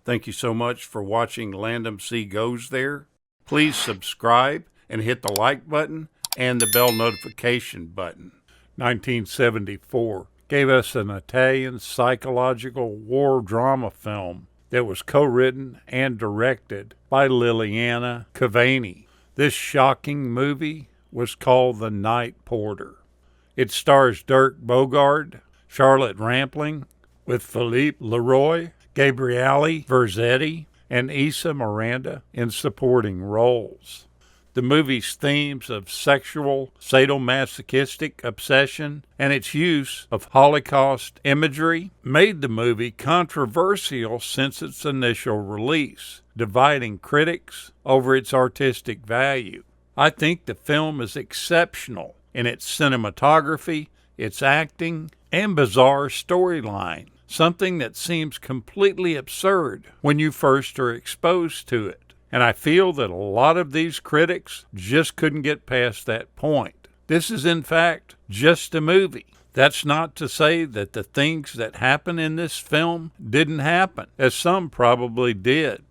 Thank you so much for watching Landumc Goes There. Please subscribe and hit the like button and the bell notification button. 1974 gave us an Italian psychological war drama film that was co-written and directed by Liliana Cavani. This shocking movie was called The Night Porter. It stars Dirk Bogarde, Charlotte Rampling, with Philippe Leroy, Gabriele Verzetti, and Issa Miranda in supporting roles. The movie's themes of sexual sadomasochistic obsession and its use of Holocaust imagery made the movie controversial since its initial release, dividing critics over its artistic value. I think the film is exceptional in its cinematography, its acting, and bizarre storyline, something that seems completely absurd when you first are exposed to it. And I feel that a lot of these critics just couldn't get past that point. This is, in fact, just a movie. That's not to say that the things that happen in this film didn't happen, as some probably did.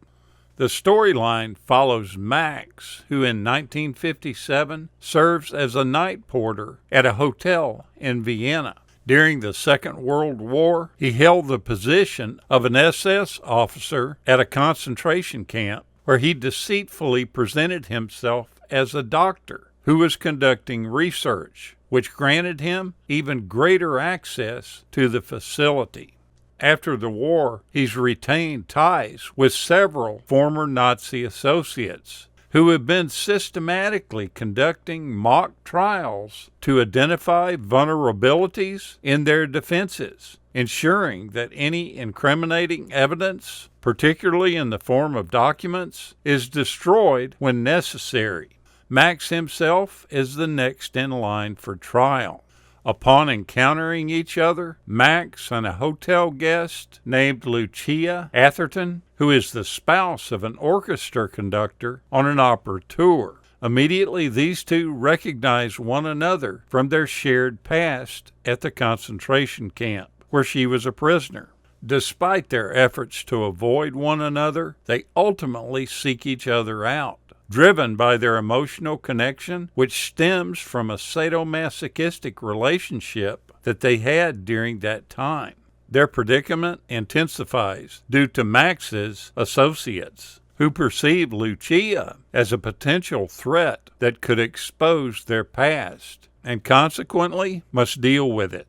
The storyline follows Max, who in 1957 serves as a night porter at a hotel in Vienna. During the Second World War, he held the position of an SS officer at a concentration camp where he deceitfully presented himself as a doctor who was conducting research, which granted him even greater access to the facility. After the war, he's retained ties with several former Nazi associates who have been systematically conducting mock trials to identify vulnerabilities in their defenses, ensuring that any incriminating evidence, particularly in the form of documents, is destroyed when necessary. Max himself is the next in line for trial. Upon encountering each other, Max and a hotel guest named Lucia Atherton, who is the spouse of an orchestra conductor on an opera tour. Immediately, these two recognize one another from their shared past at the concentration camp, where she was a prisoner. Despite their efforts to avoid one another, they ultimately seek each other out, driven by their emotional connection, which stems from a sadomasochistic relationship that they had during that time. Their predicament intensifies due to Max's associates, who perceive Lucia as a potential threat that could expose their past, and consequently must deal with it.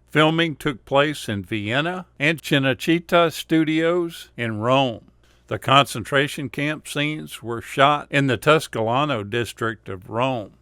Filming took place in Vienna and Cinecittà Studios in Rome. The concentration camp scenes were shot in the Tuscolano district of Rome.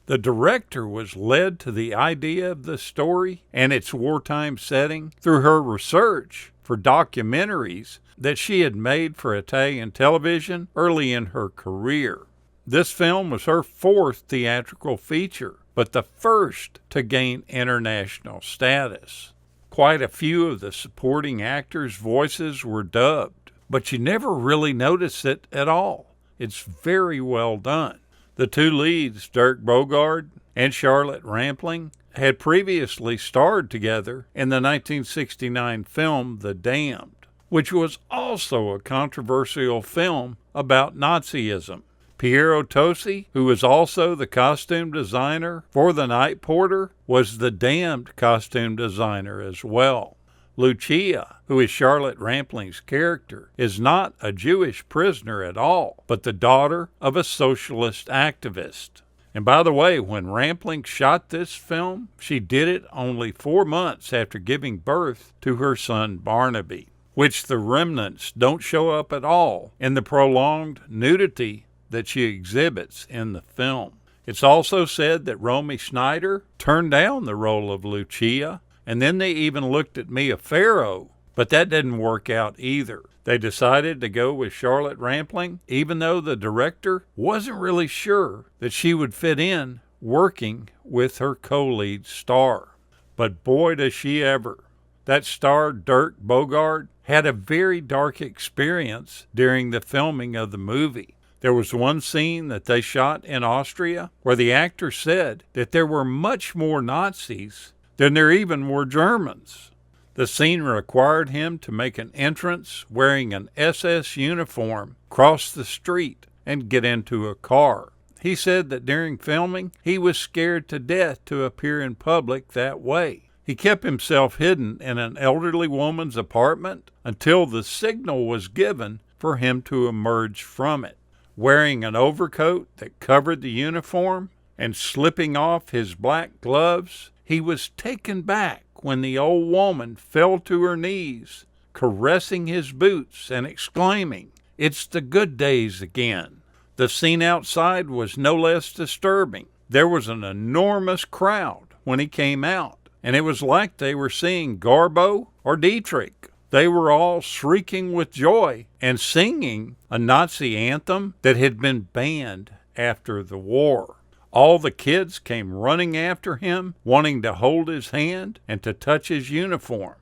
The director was led to the idea of the story and its wartime setting through her research for documentaries that she had made for Italian television early in her career. This film was her fourth theatrical feature, but the first to gain international status. Quite a few of the supporting actors' voices were dubbed, but you never really notice it at all. It's very well done. The two leads, Dirk Bogarde and Charlotte Rampling, had previously starred together in the 1969 film The Damned, which was also a controversial film about Nazism. Piero Tosi, who was also the costume designer for The Night Porter, was the Damned costume designer as well. Lucia, who is Charlotte Rampling's character, is not a Jewish prisoner at all, but the daughter of a socialist activist. And by the way, when Rampling shot this film, she did it only 4 months after giving birth to her son Barnaby, which the remnants don't show up at all in the prolonged nudity that she exhibits in the film. It's also said that Romy Schneider turned down the role of Lucia, and then they even looked at Mia Farrow, but that didn't work out either. They decided to go with Charlotte Rampling, even though the director wasn't really sure that she would fit in working with her co-lead star. But boy, does she ever. That star, Dirk Bogarde, had a very dark experience during the filming of the movie. There was one scene that they shot in Austria where the actor said that there were much more Nazis than there even were Germans. The scene required him to make an entrance wearing an SS uniform, cross the street, and get into a car. He said that during filming, he was scared to death to appear in public that way. He kept himself hidden in an elderly woman's apartment until the signal was given for him to emerge from it. Wearing an overcoat that covered the uniform and slipping off his black gloves, he was taken back when the old woman fell to her knees, caressing his boots and exclaiming, "It's the good days again." The scene outside was no less disturbing. There was an enormous crowd when he came out, and it was like they were seeing Garbo or Dietrich. They were all shrieking with joy and singing a Nazi anthem that had been banned after the war. All the kids came running after him, wanting to hold his hand and to touch his uniform.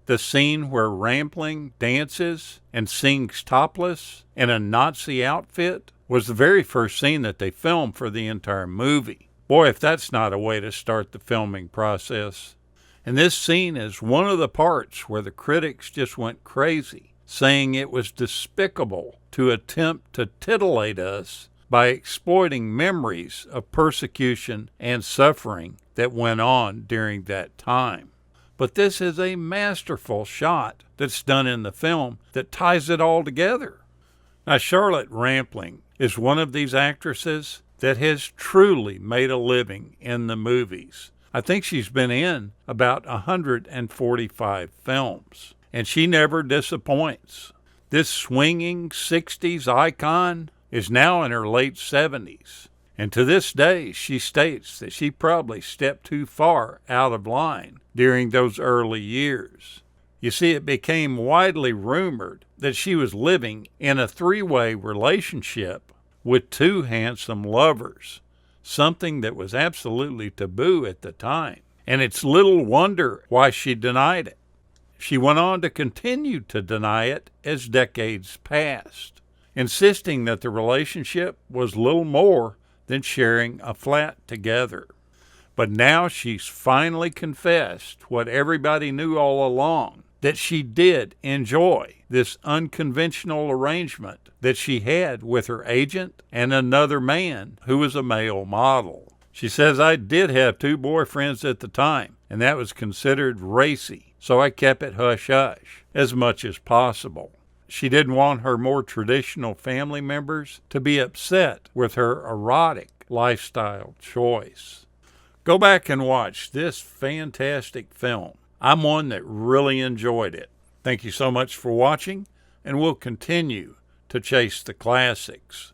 The scene where Rampling dances and sings topless in a Nazi outfit was the very first scene that they filmed for the entire movie. Boy, if that's not a way to start the filming process. And this scene is one of the parts where the critics just went crazy, saying it was despicable to attempt to titillate us by exploiting memories of persecution and suffering that went on during that time. But this is a masterful shot that's done in the film that ties it all together. Now, Charlotte Rampling is one of these actresses that has truly made a living in the movies. I think she's been in about 145 films, and she never disappoints. This swinging 60s icon is now in her late 70s, and to this day she states that she probably stepped too far out of line during those early years. You see, it became widely rumored that she was living in a three-way relationship with two handsome lovers, something that was absolutely taboo at the time, and it's little wonder why she denied it. She went on to continue to deny it as decades passed, insisting that the relationship was little more than sharing a flat together. But now she's finally confessed what everybody knew all along, that she did enjoy this unconventional arrangement that she had with her agent and another man who was a male model. She says, "I did have two boyfriends at the time, and that was considered racy, so I kept it hush-hush as much as possible." She didn't want her more traditional family members to be upset with her erotic lifestyle choice. Go back and watch this fantastic film. I'm one that really enjoyed it. Thank you so much for watching, and we'll continue to chase the classics.